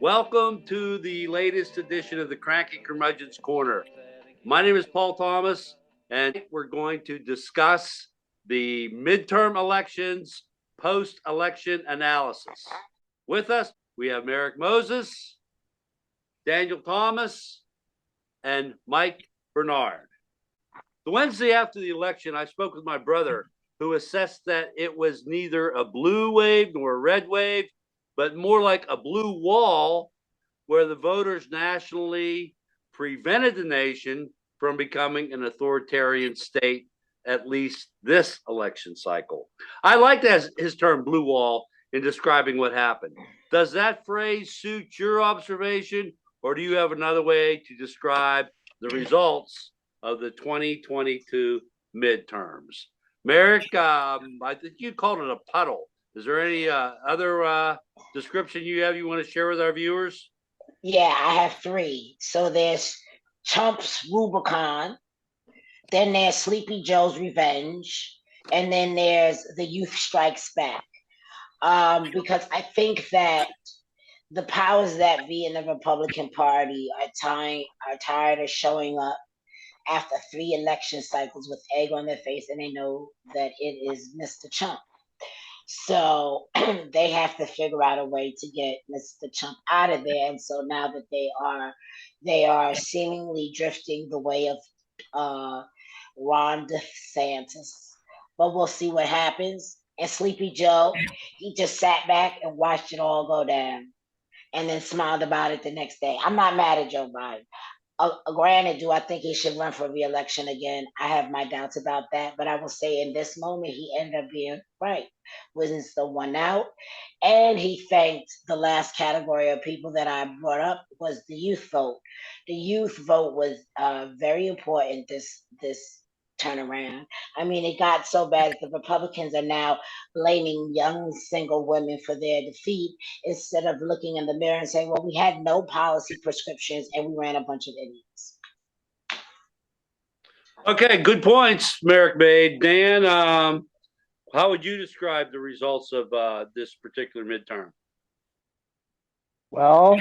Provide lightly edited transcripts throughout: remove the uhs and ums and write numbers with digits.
Welcome to the latest edition of the Cranky Curmudgeon's Corner. My name is Paul Thomas, and we're going to discuss the midterm elections, post-election analysis. With us, we have Merrick Moses, Daniel Thomas, and Mike Bernard. The Wednesday after the election, I spoke with my brother, who assessed that it was neither a blue wave nor a red wave, but more like a blue wall where the voters nationally prevented the nation from becoming an authoritarian state, at least this election cycle. I like his term blue wall in describing what happened. Does that phrase suit your observation, or do you have another way to describe the results of the 2022 midterms? Merrick, I think you called it a puddle. Is there any other description you want to share with our viewers? Yeah, I have three. So there's Trump's Rubicon, then there's Sleepy Joe's Revenge, and then there's The Youth Strikes Back. Because I think that the powers that be in the Republican Party are tired of showing up after three election cycles with egg on their face, and they know that it is Mr. Trump. So they have to figure out a way to get Mr. Trump out of there. And so now that they are seemingly drifting the way of uh, Ron DeSantis. But we'll see what happens. And Sleepy Joe, he just sat back and watched it all go down and then smiled about it the next day. I'm not mad at Joe Biden. Granted, do I think he should run for re-election again? I have my doubts about that, but I will say in this moment he ended up being right. Was the one out, and he thanked the last category of people that I brought up was the youth vote. The youth vote was very important this turnaround. I mean, it got so bad that the Republicans are now blaming young single women for their defeat instead of looking in the mirror and saying, well, we had no policy prescriptions and we ran a bunch of idiots. Okay, good points, Merrick made. Dan, how would you describe the results of this particular midterm? Well,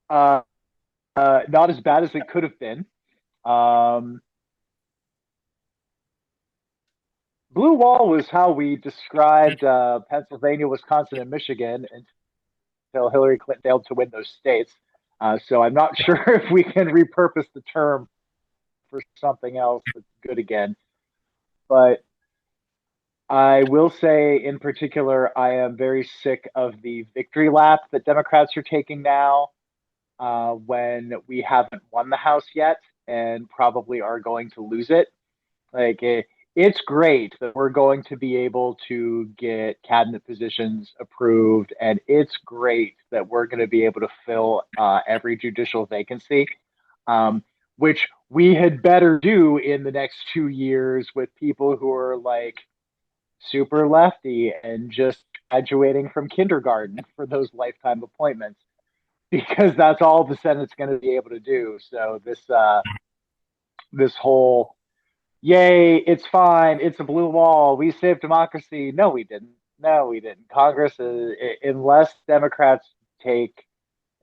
not as bad as it could have been. Blue wall was how we described Pennsylvania, Wisconsin, and Michigan until Hillary Clinton failed to win those states. So I'm not sure if we can repurpose the term for something else that's good again. But I will say, in particular, I am very sick of the victory lap that Democrats are taking now when we haven't won the House yet and probably are going to lose it. Like, it's great that we're going to be able to get cabinet positions approved, and it's great that we're going to be able to fill every judicial vacancy, which we had better do in the next 2 years with people who are like super lefty and just graduating from kindergarten for those lifetime appointments, because that's all the Senate's going to be able to do. So this whole yay, it's fine, it's a blue wall, we saved democracy. No, we didn't. No, we didn't. Congress, unless Democrats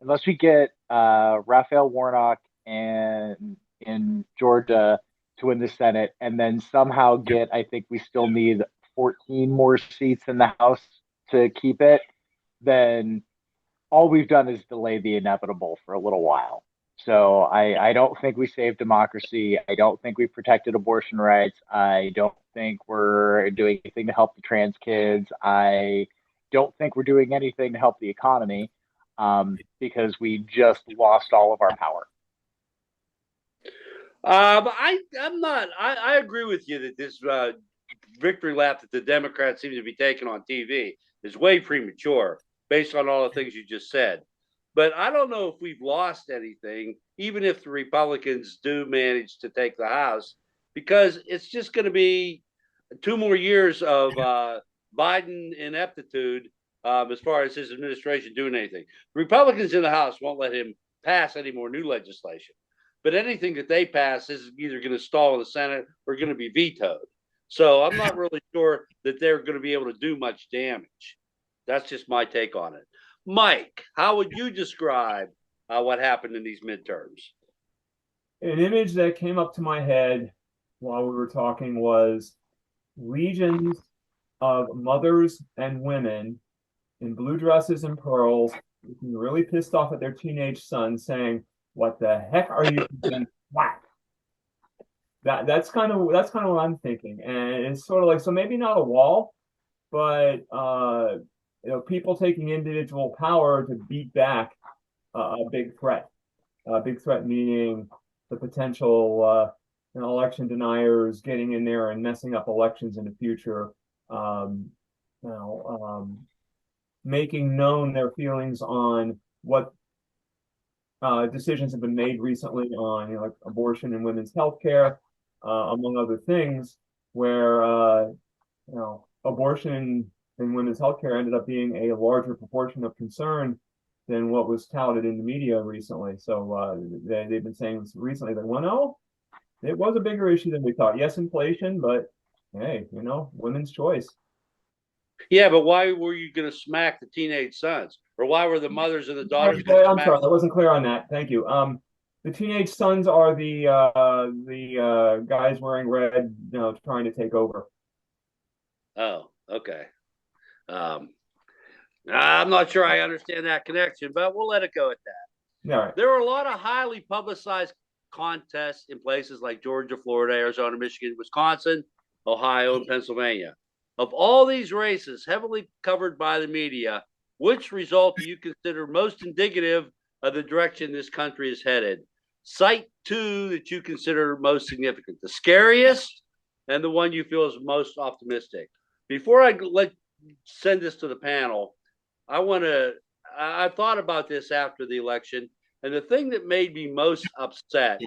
unless we get Raphael Warnock and in Georgia to win the Senate, and then somehow get, I think we still need 14 more seats in the House to keep it, then all we've done is delay the inevitable for a little while. So I don't think we saved democracy. I don't think we protected abortion rights. I don't think we're doing anything to help the trans kids. I don't think we're doing anything to help the economy because we just lost all of our power. I'm not. I agree with you that this victory lap that the Democrats seem to be taking on TV is way premature based on all the things you just said. But I don't know if we've lost anything, even if the Republicans do manage to take the House, because it's just going to be 2 more years of Biden ineptitude as far as his administration doing anything. The Republicans in the House won't let him pass any more new legislation. But anything that they pass is either going to stall in the Senate or going to be vetoed. So I'm not really sure that they're going to be able to do much damage. That's just my take on it. Mike, how would you describe what happened in these midterms? An image that came up to my head while we were talking was legions of mothers and women in blue dresses and pearls, looking really pissed off at their teenage son, saying, "What the heck are you doing?" Whack. That's kind of what I'm thinking, and it's sort of like, so maybe not a wall, but people taking individual power to beat back a big threat. A big threat meaning the potential election deniers getting in there and messing up elections in the future. Um, you know, Making known their feelings on what decisions have been made recently on, like abortion and women's health care, among other things, where abortion and women's health care ended up being a larger proportion of concern than what was touted in the media recently. So they've been saying recently that, well, no, it was a bigger issue than we thought. Yes, inflation, but hey, women's choice. Yeah, but why were you going to smack the teenage sons, or why were the mothers and the daughters? I'm sorry, I wasn't clear on that. Thank you. The teenage sons are the guys wearing red, trying to take over. Oh, okay. I'm not sure I understand that connection, but we'll let it go at that. All right. There were a lot of highly publicized contests in places like Georgia, Florida, Arizona, Michigan, Wisconsin, Ohio, and Pennsylvania. Of all these races heavily covered by the media, which result do you consider most indicative of the direction this country is headed? Cite two that you consider most significant, the scariest and the one you feel is most optimistic. Before I send this to the panel, I thought about this after the election, and the thing that made me most upset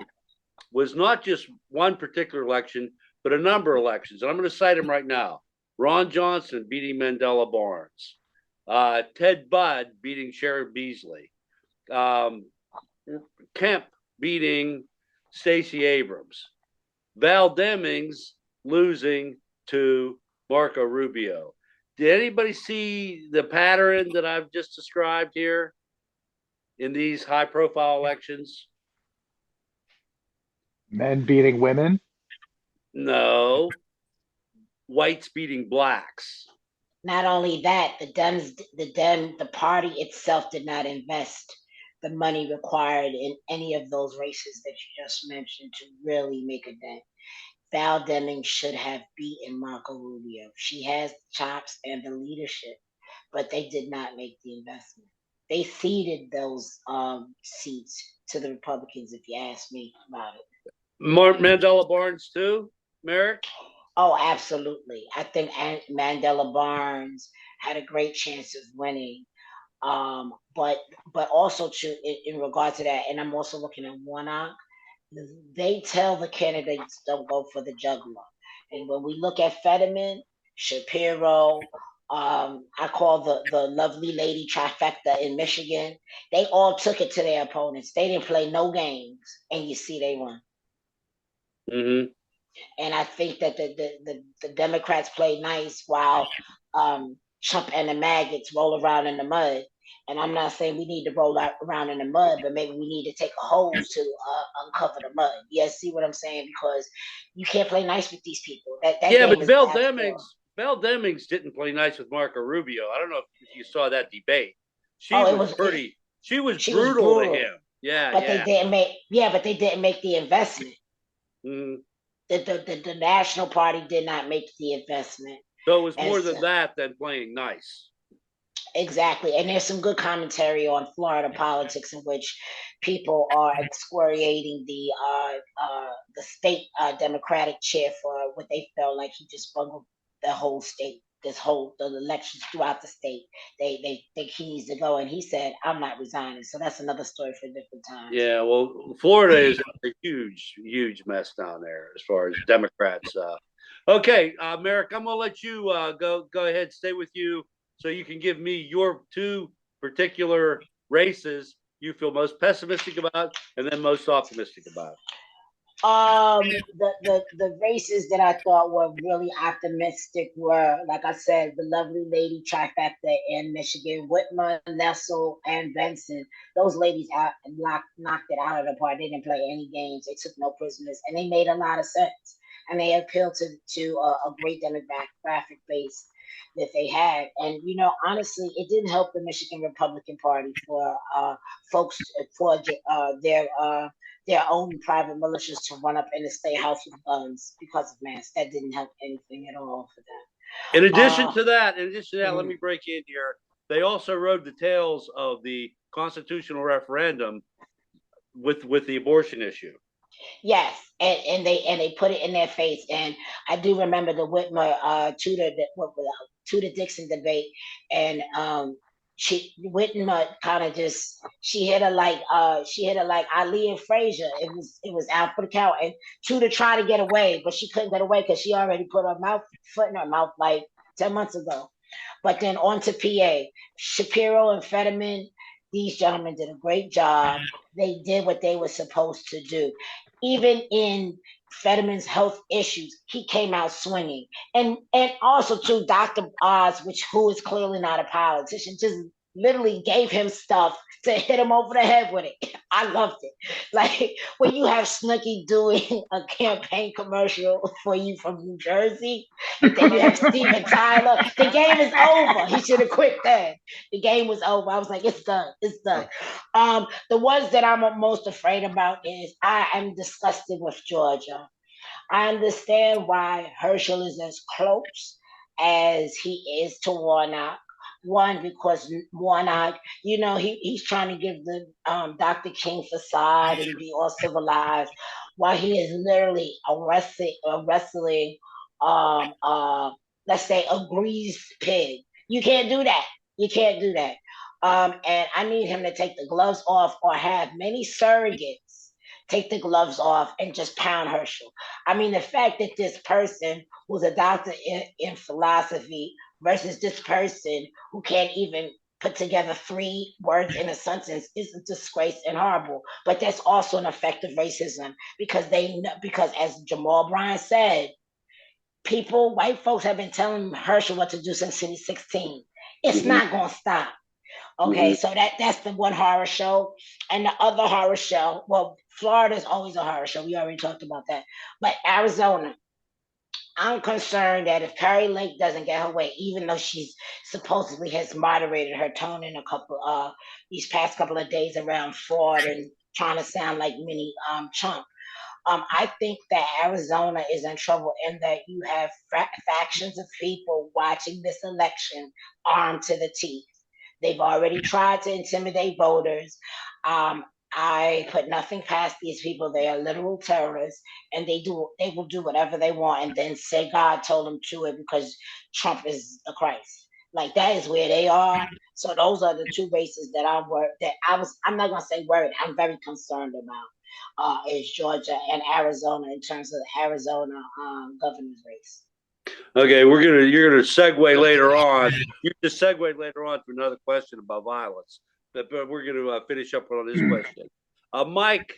was not just one particular election, but a number of elections. And I'm going to cite them right now. Ron Johnson beating Mandela Barnes, Ted Budd beating Sharon Beasley, Kemp beating Stacey Abrams, Val Demings losing to Marco Rubio. Did anybody see the pattern that I've just described here in these high-profile elections? Men beating women? No. Whites beating blacks. Not only that, the party itself did not invest the money required in any of those races that you just mentioned to really make a dent. Val Demings should have beaten Marco Rubio. She has the chops and the leadership, but they did not make the investment. They ceded those seats to the Republicans, if you ask me about it. Mandela Barnes too, Merrick? Oh, absolutely. I think Mandela Barnes had a great chance of winning. But also in regard to that, and I'm also looking at Warnock. They tell the candidates don't go for the juggler. And when we look at Fetterman, Shapiro, I call the lovely lady trifecta in Michigan, they all took it to their opponents. They didn't play no games, and you see they won. Mm-hmm. And I think that the Democrats play nice while Trump and the maggots roll around in the mud. And I'm not saying we need to roll around in the mud, but maybe we need to take a hose to uncover the mud. You see what I'm saying? Because you can't play nice with these people. That yeah, game but is Val Demings didn't play nice with Marco Rubio. I don't know if you saw that debate. She was brutal to him. Yeah, but they didn't make the investment. Mm-hmm. The National Party did not make the investment. So it was more than that than playing nice. Exactly. And there's some good commentary on Florida politics in which people are excoriating the state Democratic chair for what they felt like he just bungled the whole state, the elections throughout the state. They think he needs to go, and he said, "I'm not resigning." So that's another story for a different time. Yeah, well, Florida is a huge mess down there as far as Democrats. Okay, Merrick, I'm gonna let you go ahead, stay with you, so you can give me your two particular races you feel most pessimistic about and then most optimistic about. The races that I thought were really optimistic were, like I said, the lovely lady trifecta in Michigan, Whitmer, Nessel, and Benson. Those ladies knocked it out of the park. They didn't play any games. They took no prisoners, and they made a lot of sense. And they appealed to a great demographic base that they had. And honestly, it didn't help the Michigan Republican Party for folks for their own private militias to run up in the state house with guns because of mass. That didn't help anything at all for them. In addition to that, let mhm. me break in here. They also rode the tails of the constitutional referendum with the abortion issue. Yes, and they put it in their face. And I do remember the Whitmer Tudor Dixon debate, and Whitmer kind of just she hit her like Ali and Frazier. It was out for the count, and Tudor tried to get away, but she couldn't get away because she already put her foot in her mouth like 10 months ago. But then on to PA, Shapiro and Fetterman. These gentlemen did a great job. They did what they were supposed to do. Even in Fetterman's health issues, he came out swinging. And also too, Dr. Oz, who is clearly not a politician, just literally gave him stuff to hit him over the head with it. I loved it. Like when you have Snooki doing a campaign commercial for you from New Jersey, and then you have Steven Tyler, the game is over. He should have quit then. The game was over. I was like, it's done. It's done. The ones that I'm most afraid about is I am disgusted with Georgia. I understand why Herschel is as close as he is to Warnock. One, because Warnock, he's trying to give the Dr. King facade and be all civilized, while he is literally wrestling let's say a greased pig. You can't do that. You can't do that. And I need him to take the gloves off or have many surrogates take the gloves off and just pound Herschel. I mean, the fact that this person who's a doctor in philosophy versus this person who can't even put together 3 words in a sentence is a disgrace and horrible. But that's also an effect of racism because as Jamal Bryant said, white folks have been telling Herschel what to do since he was 16. It's not going to stop. Okay, so that's the one horror show. And the other horror show, well, Florida's always a horror show. We already talked about that. But Arizona, I'm concerned that if Kari Lake doesn't get her way, even though she's supposedly has moderated her tone in these past couple of days around fraud and trying to sound like mini Trump, I think that Arizona is in trouble in that you have factions of people watching this election armed to the teeth. They've already tried to intimidate voters. I put nothing past these people. They are literal terrorists, and they will do whatever they want, and then say God told them to it because Trump is the Christ. Like that is where they are. So those are the 2 races that I'm not gonna say worried. I'm very concerned about. Is Georgia and Arizona in terms of the Arizona governor's race. Okay, you're gonna segue later on. You just segued later on to another question about violence, but we're gonna finish up on this question. Mike,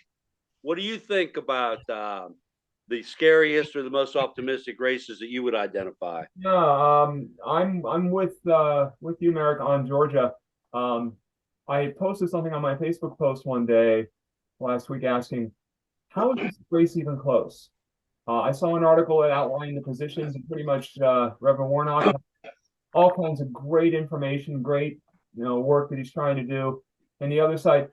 what do you think about the scariest or the most optimistic races that you would identify? Yeah, I'm with you, Merrick, on Georgia. I posted something on my Facebook post one day last week asking, how is this race even close? I saw an article that outlined the positions and pretty much Reverend Warnock had all kinds of great information, great work that he's trying to do. And the other side,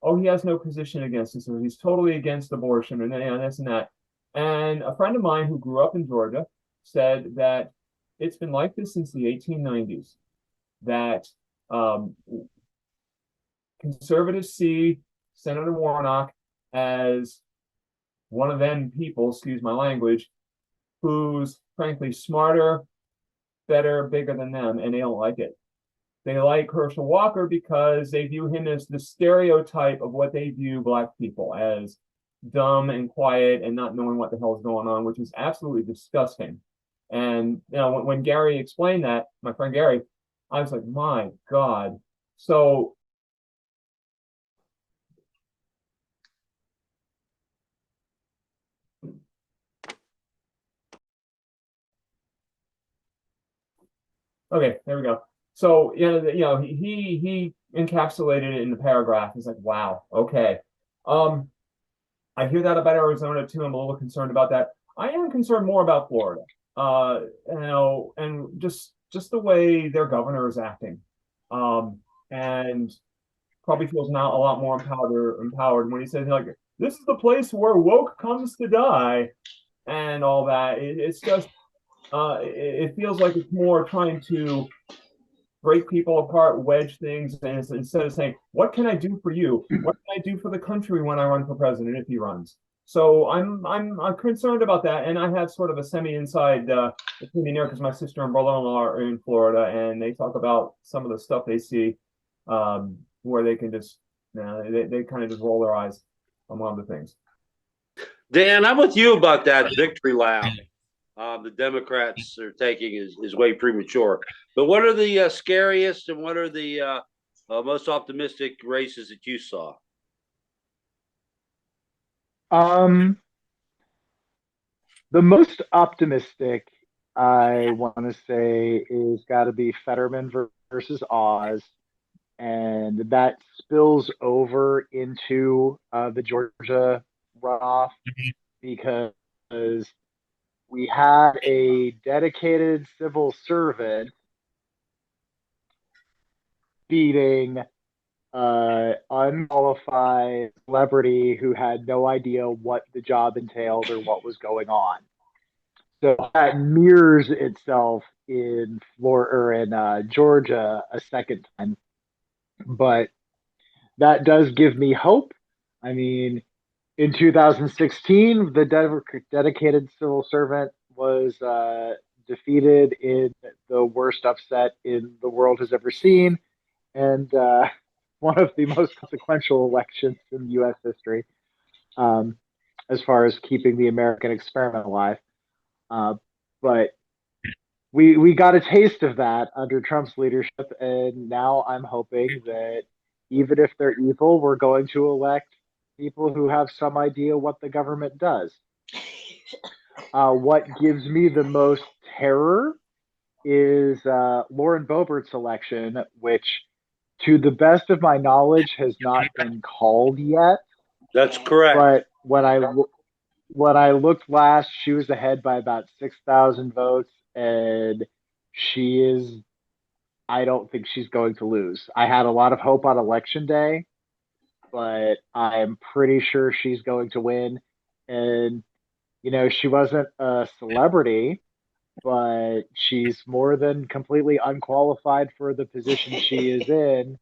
oh, he has no position against this, or he's totally against abortion, and this and that. And a friend of mine who grew up in Georgia said that it's been like this since the 1890s, that conservatives see Senator Warnock as one of them people, excuse my language, who's frankly smarter, better, bigger than them, and they don't like it. They like Herschel Walker because they view him as the stereotype of what they view Black people as, dumb and quiet and not knowing what the hell is going on, which is absolutely disgusting. And when Gary explained that, my friend Gary, I was like, my God. So Okay, there we go. So, he encapsulated it in the paragraph. He's like, wow, okay. Um, I hear that about Arizona too. I'm a little concerned about that. I am concerned more about Florida. And just the way their governor is acting. Um, and probably feels now a lot more empowered when he says like, this is the place where woke comes to die and all that. It's just it feels like it's more trying to break people apart, wedge things, and instead of saying, "What can I do for you? What can I do for the country when I run for president if he runs?" So I'm concerned about that, and I have sort of a semi-inside opinion there because my sister and brother-in-law are in Florida, and they talk about some of the stuff they see, where they can just, they kind of just roll their eyes on one of the things. Dan, I'm with you about that victory lap. The Democrats are taking is way premature. But what are the scariest and what are the most optimistic races that you saw? Um, the most optimistic I want to say is got to be Fetterman versus Oz, and that spills over into the Georgia runoff because we had a dedicated civil servant beating unqualified celebrity who had no idea what the job entailed or what was going on. So that mirrors itself in Florida or in Georgia a second time, but that does give me hope. I mean, in 2016, the dedicated civil servant was defeated in the worst upset in the world has ever seen, and one of the most consequential elections in U.S. history, um, as far as keeping the American experiment alive. But we got a taste of that under Trump's leadership, and now I'm hoping that even if they're evil, we're going to elect people who have some idea what the government does. What gives me the most terror is Lauren Boebert's election, which, to the best of my knowledge, has not been called yet. That's correct. But when I looked last, she was ahead by about 6,000 votes, and she is. I don't think she's going to lose. I had a lot of hope on election day, but I'm pretty sure she's going to win. And she wasn't a celebrity, but she's more than completely unqualified for the position she is in.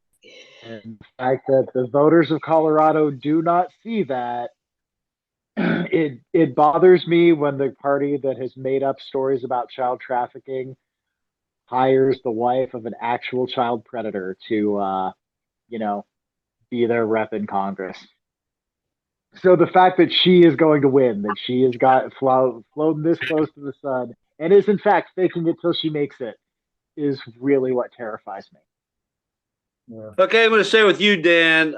And the fact that the voters of Colorado do not see that, it bothers me when the party that has made up stories about child trafficking hires the wife of an actual child predator to, be their rep in Congress. So the fact that she is going to win, that she has got flown this close to the sun, and is in fact faking it till she makes it, is really what terrifies me. Yeah. Okay, I'm going to say with you, Dan,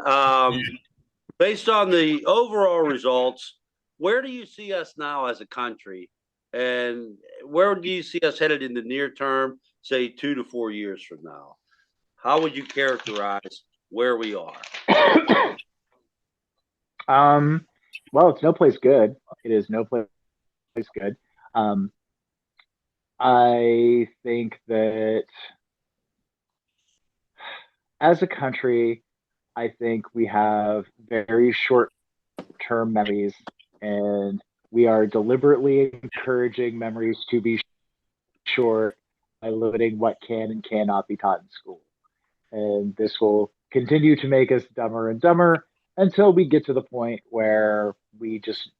based on the overall results, where do you see us now as a country? And where do you see us headed in the near term, say 2 to 4 years from now? How would you characterize where we are? Well, it's no place good. It is no place good. I think that as a country, I think we have very short term memories, and we are deliberately encouraging memories to be short by limiting what can and cannot be taught in school. And this will continue to make us dumber and dumber until we get to the point where we just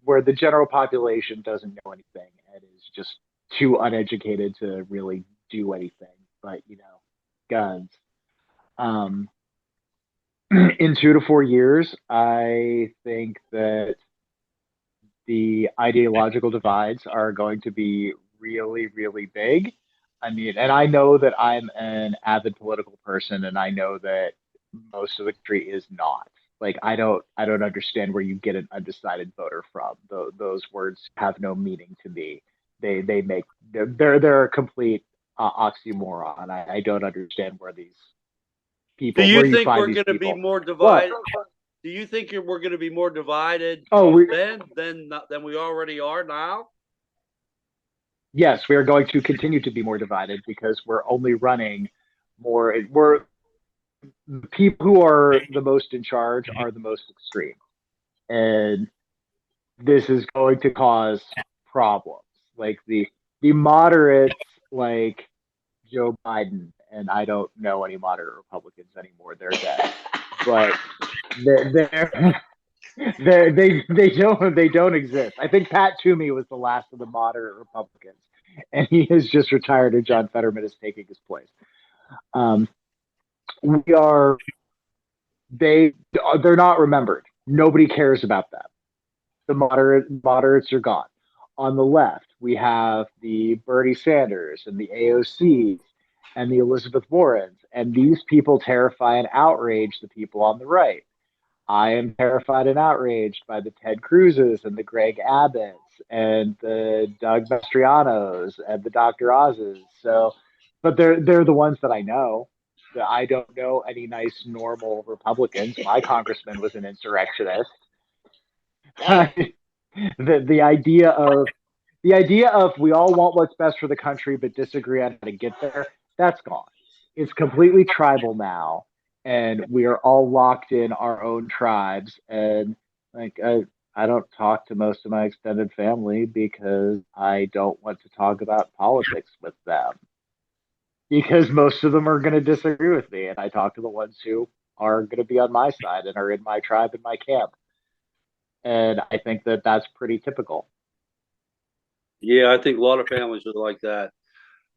where the general population doesn't know anything and is just too uneducated to really do anything but guns. In 2 to 4 years, I think that the ideological divides are going to be really, really big. I mean, and I know that I'm an avid political person, and I know that most of the country is not. Like, I don't understand where you get an undecided voter from. Those words have no meaning to me. They're a complete oxymoron. I don't understand where these Do people, you where you think find we're these going to be people. more What? divided? Do you think we're going to be more divided Oh, than we already are now? yes, we are going to continue to be more divided because we're only running more. We're the people who are the most in charge are the most extreme, and this is going to cause problems. Like the moderates, like Joe Biden, and I don't know any moderate Republicans anymore. They're dead, but they're they don't exist. I think Pat Toomey was the last of the moderate Republicans, and he has just retired, and John Fetterman is taking his place. Um, we are they they're not remembered. Nobody cares about them. The moderates are gone. On the left, we have the Bernie Sanders and the AOCs and the Elizabeth Warrens, and these people terrify and outrage the people on the right. I am terrified and outraged by the Ted Cruzes and the Greg Abbotts and the Doug Mastrianos and the Dr. Oz's. So, but they're the ones that I know. I don't know any nice normal Republicans. My congressman was an insurrectionist. Damn. The idea of we all want what's best for the country but disagree on how to get there, that's gone. It's completely tribal now, and we are all locked in our own tribes. And like I don't talk to most of my extended family because I don't want to talk about politics with them because most of them are going to disagree with me, and I talk to the ones who are going to be on my side and are in my tribe and my camp. And I think that that's pretty typical. Yeah, I think a lot of families are like that.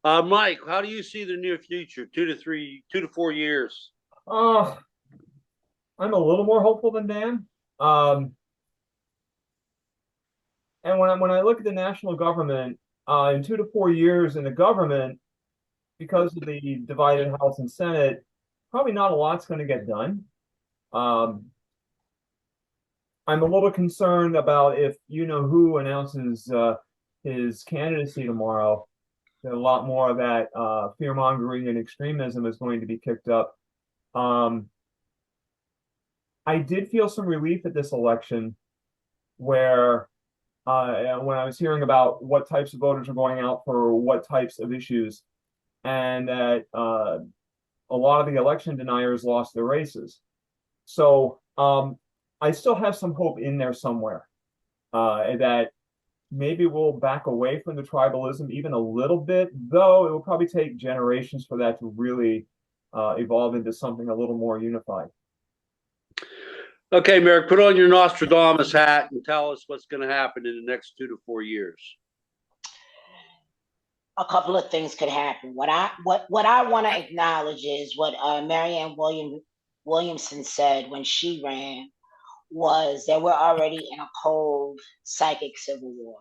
Mike, how do you see the near future? 2 to 4 years. Uh, I'm a little more hopeful than Dan. Um, and when I look at the national government, in 2 to 4 years in the government, because of the divided House and Senate, probably not a lot's going to get done. Um, I'm a little concerned about if you know who announces his candidacy tomorrow. That a lot more of that fear mongering and extremism is going to be kicked up. Um, I did feel some relief at this election where when I was hearing about what types of voters are going out for what types of issues, and that a lot of the election deniers lost their races. So I still have some hope in there somewhere that maybe we'll back away from the tribalism even a little bit, though it will probably take generations for that to really evolve into something a little more unified. Okay, Merrick, put on your Nostradamus hat and tell us what's going to happen in the next 2 to 4 years. A couple of things could happen. What I want to acknowledge is what Marianne Williamson said when she ran was that we're already in a cold psychic civil war.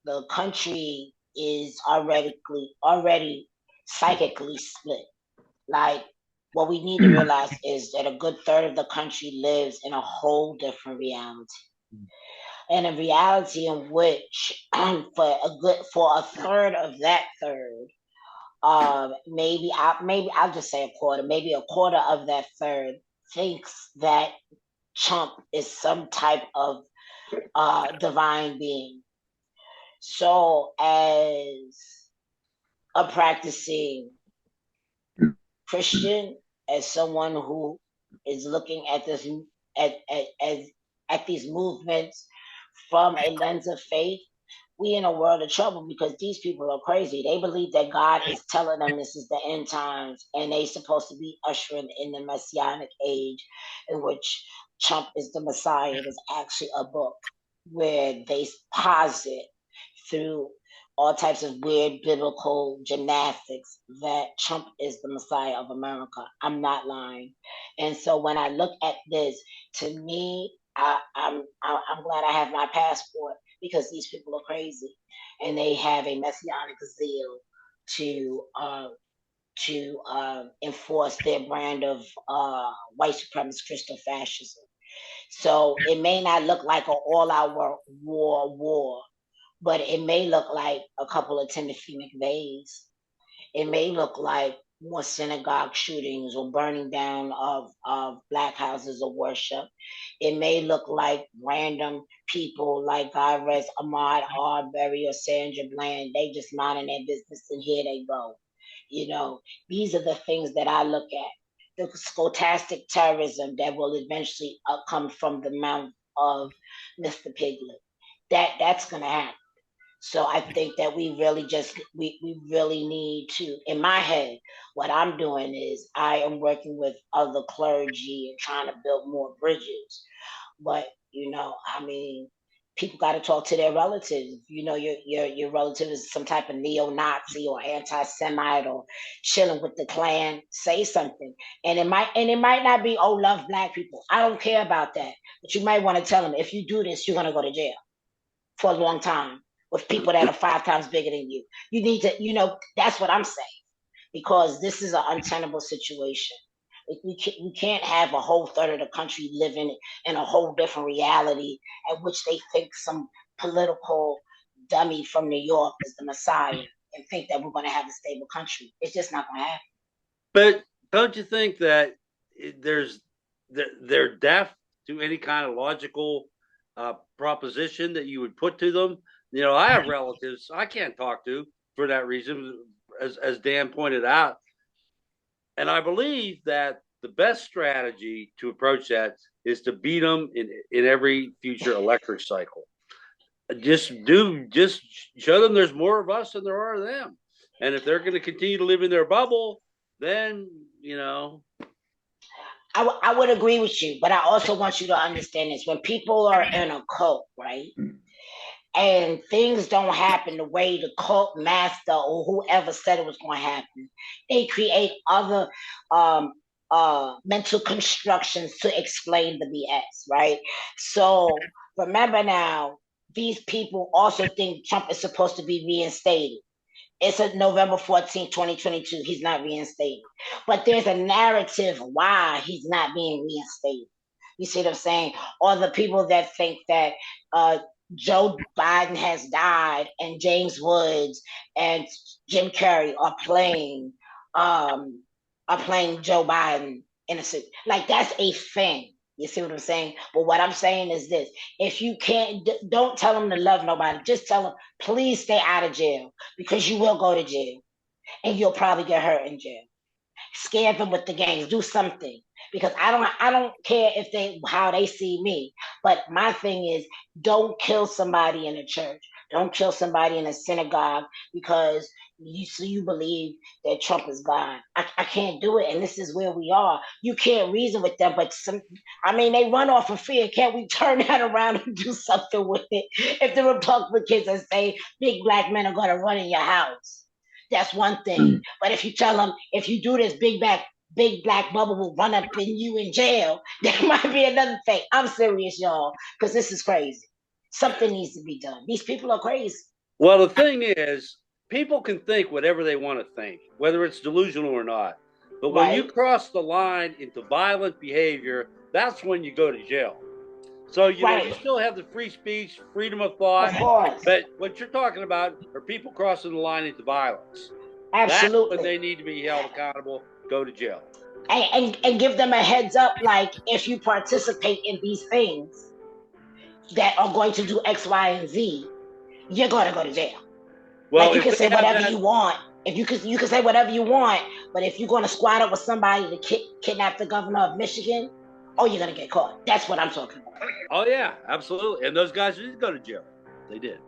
The country is already psychically split. Like, what we need to realize is that a good third of the country lives in a whole different reality. And a reality in which for a third of that third, maybe I'll just say a quarter, maybe a quarter of that third thinks that Trump is some type of divine being. So, as a practicing Christian, as someone who is looking at this at these movements from a lens of faith, we in a world of trouble because these people are crazy. They believe that God is telling them this is the end times, and they supposed to be ushering in the messianic age, in which Trump is the Messiah. It is actually a book where they posit through all types of weird biblical gymnastics that Trump is the Messiah of America. I'm not lying. And so when I look at this, to me, I'm glad I have my passport because these people are crazy, and they have a messianic zeal to enforce their brand of white supremacist Christian fascism. So it may not look like an all-out war, but it may look like a couple of Timothy McVeighs. It may look like more synagogue shootings or burning down of black houses of worship. It may look like random people like God rest Ahmaud Arbery or Sandra Bland. They just minding their business and here they go. You know, these are the things that I look at. The scholastic terrorism that will eventually come from the mouth of Mr. Piglet. That's gonna happen. So I think that we really need to, in my head, what I'm doing is I am working with other clergy and trying to build more bridges. But I mean, people got to talk to their relatives. Your relative is some type of neo-Nazi or anti-Semite or chilling with the Klan. Say something, and it might not be, oh, love black people. I don't care about that, but you might want to tell them, if you do this, you're gonna go to jail for a long time with people that are 5 times bigger than you. You need to, that's what I'm saying, because this is an untenable situation. We can't have a whole third of the country living in a whole different reality at which they think some political dummy from New York is the Messiah and think that we're going to have a stable country. It's just not going to happen. But don't you think that they're deaf to any kind of logical proposition that you would put to them? I have relatives I can't talk to for that reason, as Dan pointed out. And I believe that the best strategy to approach that is to beat them in every future electric cycle. Just show them there's more of us than there are of them. And if they're going to continue to live in their bubble, then, I would agree with you, but I also want you to understand this. When people are in a cult, right? And things don't happen the way the cult master or whoever said it was going to happen, they create other mental constructions to explain the BS, right? So remember now, these people also think Trump is supposed to be reinstated. It's a November 14th, 2022. He's not reinstated. But there's a narrative why he's not being reinstated. You see what I'm saying? Or the people that think that Joe Biden has died and James Woods and Jim Carrey are playing Joe Biden innocent. Like, that's a thing. You see what I'm saying? But what I'm saying is this: if you can't, don't tell them to love nobody. Just tell them, please stay out of jail, because you will go to jail and you'll probably get hurt in jail. Scare them with the gangs. Do something, because I don't care how they see me. But my thing is, don't kill somebody in a church. Don't kill somebody in a synagogue because you believe that Trump is God. I can't do it, and this is where we are. You can't reason with them, but they run off of fear. Can't we turn that around and do something with it? If the Republicans are saying big black men are going to run in your house, that's one thing. But if you tell them, if you do this, big black bubble will run up in you in jail, that might be another thing. I'm serious, y'all, because this is crazy. Something needs to be done. These people are crazy. Well, the thing is, people can think whatever they want to think, whether it's delusional or not. But when you cross the line into violent behavior, that's when you go to jail. So, you still have the free speech, freedom of thought. Of course. But what you're talking about are people crossing the line into violence. Absolutely. That's when they need to be held accountable, go to jail. And give them a heads up, like, if you participate in these things that are going to do X, Y, and Z, you're going to go to jail. Well, like, you can say whatever you want. If you can say whatever you want, but if you're going to squad up with somebody to kidnap the governor of Michigan, you're going to get caught. That's what I'm talking about. Oh, yeah, absolutely. And those guys did go to jail. They did.